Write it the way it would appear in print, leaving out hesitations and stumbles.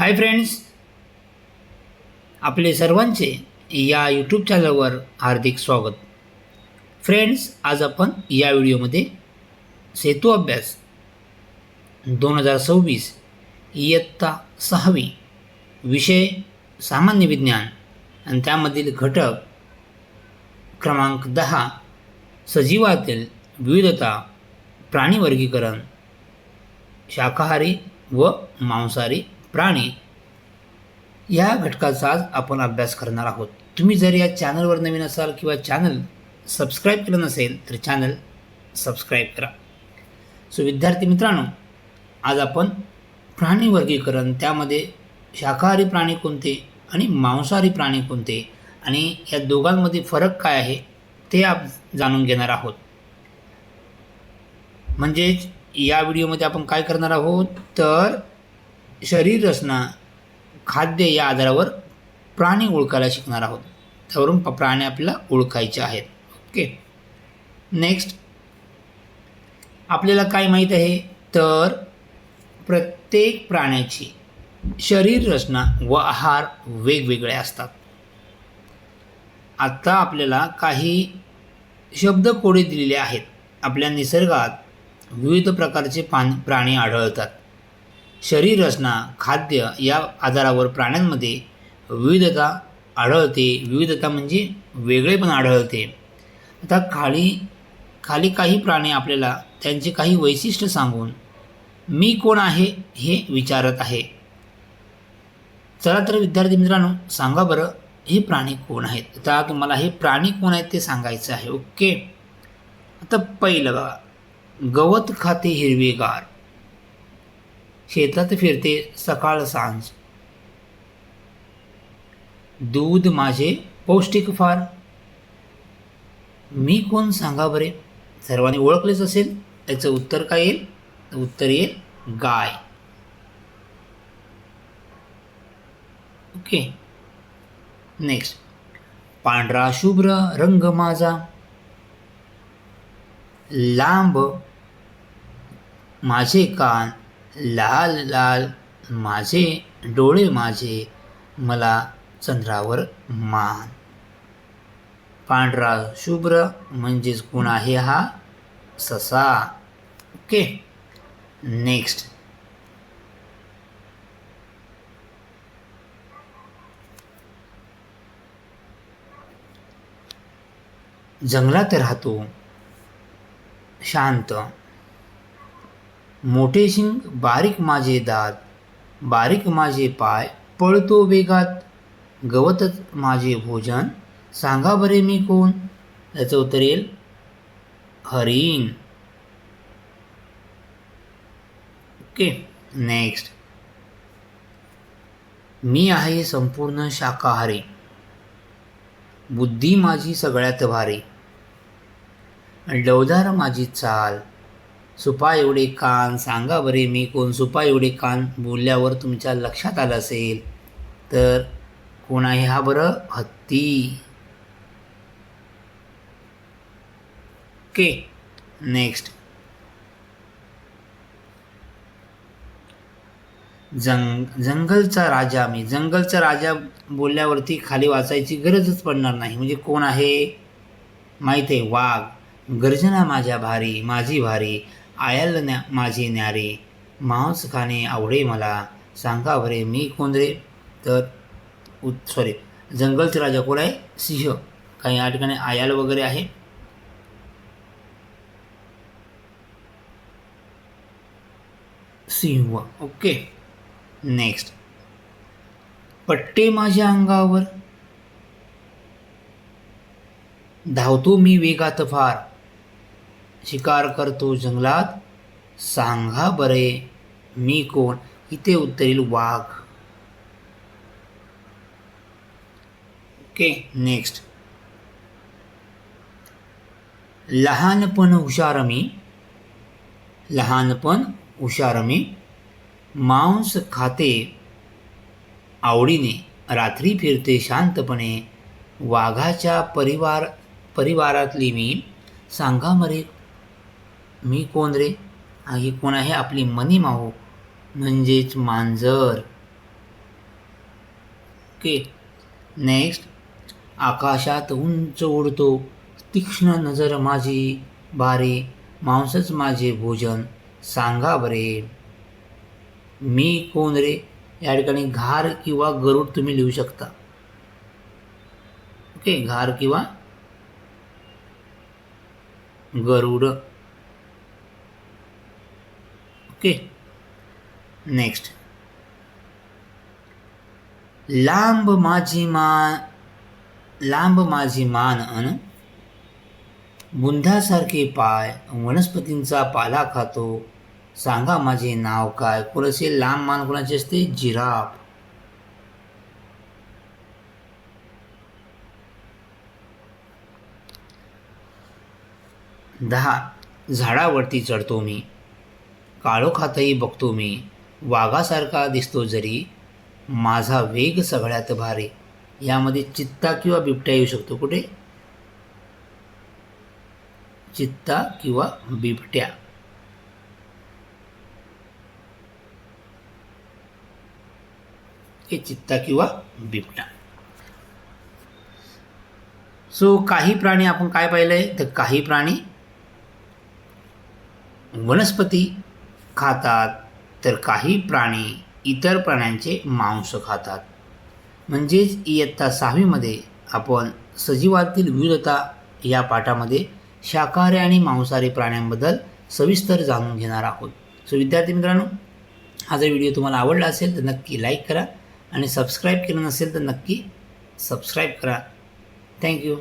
Hi friends, आपले सर्वांचे या यूट्यूब चॅनलवर हार्दिक स्वागत. फ्रेंड्स, आज आपण या व्हिडिओमध्ये सेतू अभ्यास 2026 इयत्ता 6वी विषय सामान्य विज्ञान आणि त्यामधील घटक क्रमांक 10 सजीवातील विविधता, प्राणी वर्गीकरण, शाकाहारी व मांसाहारी प्राणी या घटकाचा आज आपण अभ्यास करणार आहोत. तुम्ही जर या चॅनलवर नवीन असाल किंवा चॅनल सबस्क्राईब केलं नसेल तर चॅनल सबस्क्राईब करा. विद्यार्थी मित्रांनो, आज आपण प्राणी वर्गीकरण, त्यामध्ये शाकाहारी प्राणी कोणते आणि मांसाहारी प्राणी कोणते आणि या दोघांमध्ये फरक काय आहे ते जाणून घेणार आहोत. म्हणजेच या व्हिडिओमध्ये आपण काय करणार आहोत तर शरीर रचना, खाद्य या आधारावर प्राणी ओळखायला शिकणार आहोत. त्यावरून प्राणी आपल्याला ओळखायचे आहेत. ओके, नेक्स्ट आपल्याला काय माहीत आहे तर प्रत्येक प्राण्याची शरीर रचना व आहार वेगवेगळे असतात. आता आपल्याला काही शब्दकोडे दिलेले आहेत. आपल्या निसर्गात विविध प्रकारचे प्राणी आढळतात. शरीर रचना, खाद्य या आधारावर प्राण्यांमध्ये विविधता आढळते. विविधता म्हणजे वेगळेपण आढळते. आता खाली काही प्राणी आपल्याला त्यांचे काही वैशिष्ट्य सांगून मी कोण आहे हे विचारत आहे. चला तर विद्यार्थी मित्रांनो, सांगा बरं हे प्राणी कोण आहेत. आता तुम्हाला हे प्राणी कोण आहेत ते सांगायचं आहे. ओके, आता पहिलं बघा, गवत खाते हिरवेगार, शेतात फिरते सकाळ सांज, दूध माझे पौष्टिक फार. मी कोण सांगा बरे. सर्वांनी ओळखलेच असेल. याचं उत्तर काय येईल? उत्तर येईल गाय. ओके, नेक्स्ट, पांढरा शुभ्र रंग माझा, लांब माझे कान, लाल लाल माझे डोळे, माझे मला चंद्रावर मान. पांढरा शुभ्र म्हणजेच कोण आहे? हा ससा. ओके, नेक्स्ट, जंगलात राहतो शांत, मोठे शिंग, बारीक माझे दात, बारीक माझे पाय, पळतो वेगात, गवतच माझे भोजन, सांगा बरे मी कोण? याचं उत्तर येईल हरिण. ओके, नेक्स्ट, मी आहे संपूर्ण शाकाहारी, बुद्धी माझी सगळ्यात भारी, डौलदार माझी चाल, सुपा एवढे कान, सांगा बरे मी कोण? सुपा एवढे कान बोलल्यावर तुमच्या लक्षात आलं असेल तर कोण आहे हा बरं? हत्ती. ओके, नेक्स्ट, जंगलचा राजा मी. जंगलचा राजा बोलल्यावरती खाली वाचायची गरजच पडणार नाही. म्हणजे कोण आहे माहीत आहे? वाघ. गर्जना माझ्या भारी, माझी भारी, आयल माझी न्यारी, मांस खाणे आवडे मला, सांगा बरे मी कोण रे? तर जंगलचा राजा कोण आहे? सिंह. काही या ठिकाणी आयाल वगैरे आहे. सिंह. ओके, नेक्स्ट, पट्टे माझ्या अंगावर, धावतो मी वेगात फार, शिकार करतो जंगलात, सांगा बरे मी कोण? इथे उत्तर येईल वाघ. ओके, नेक्स्ट, लहानपण हुशार मी, लहानपण हुशार मी, मांस खाते आवडीने, रात्री फिरते शांतपणे, वाघाच्या परिवारातली मी, सांगा मरे मी कोण रे? ही कोण आहे? आपली मनी माऊ म्हणजेच मांजर. ओके. नेक्स्ट, आकाशात उंच उडतो तीक्ष्ण नजर माझी, बारे मांसच माझे भोजन, सांगा बरे. मी कोण रे? या ठिकाणी घार किंवा गरुड तुम्ही लिहू शकता. ओके, घार किंवा गरुड. ओके. नेक्स्ट, लांब माझी मान अन बुंध्यासारखे पाय, वनस्पतींचा पाला खातो, सांगा माझे नाव काय. कोणाचे लांब मान कोणाचे असते? जिराफ. 10, झाडावरती चढतो मी, काळोखातही बघतो मी, वाघासारखा दिसतो जरी, माझा वेग सगळ्यात भारी. यामध्ये चित्ता किंवा बिबट्या येऊ शकतो. कुठे? चित्ता किंवा बिबट्या. हे चित्ता किंवा बिबटा. सो काही प्राणी आपण काय पाहिलंय? तर काही प्राणी वनस्पती खातात, तर काही प्राणी इतर प्राण्यांचे मांस खातात. म्हणजेच इयत्ता 6वीमध्ये आपण सजीवातील विविधता या पाठामध्ये शाकाहारी आणि मांसाहारी प्राण्यांबद्दल सविस्तर जाणून घेणार आहोत. सो विद्यार्थी मित्रांनो, हा जर व्हिडिओ तुम्हाला आवडला असेल तर नक्की लाईक करा आणि सबस्क्राईब केलं नसेल तर नक्की सबस्क्राईब करा. थँक्यू.